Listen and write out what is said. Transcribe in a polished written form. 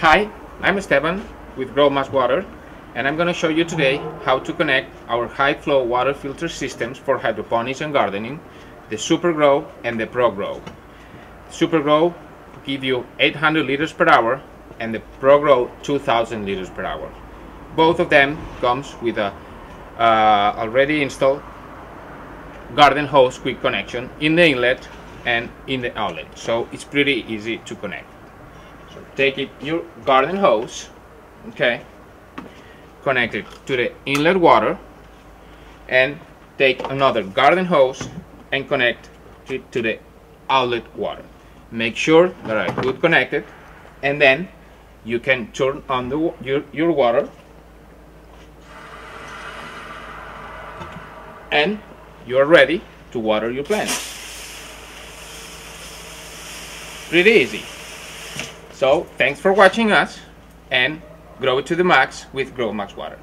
Hi, I'm Esteban with GROWMAX WATER, and I'm going to show you today how to connect our high flow water filter systems for hydroponics and gardening, the Super Grow and the Pro Grow. Super Grow give you 800 liters per hour and the Pro Grow 2000 liters per hour. Both of them comes with a already installed garden hose quick connection in the inlet and in the outlet, so it's pretty easy to connect. So take your garden hose, okay, connect it to the inlet water, and take another garden hose and connect it to the outlet water. Make sure that are good connected, and then you can turn on your water, and you are ready to water your plants. Pretty easy. So thanks for watching us, and grow it to the max with GROWMAX Water.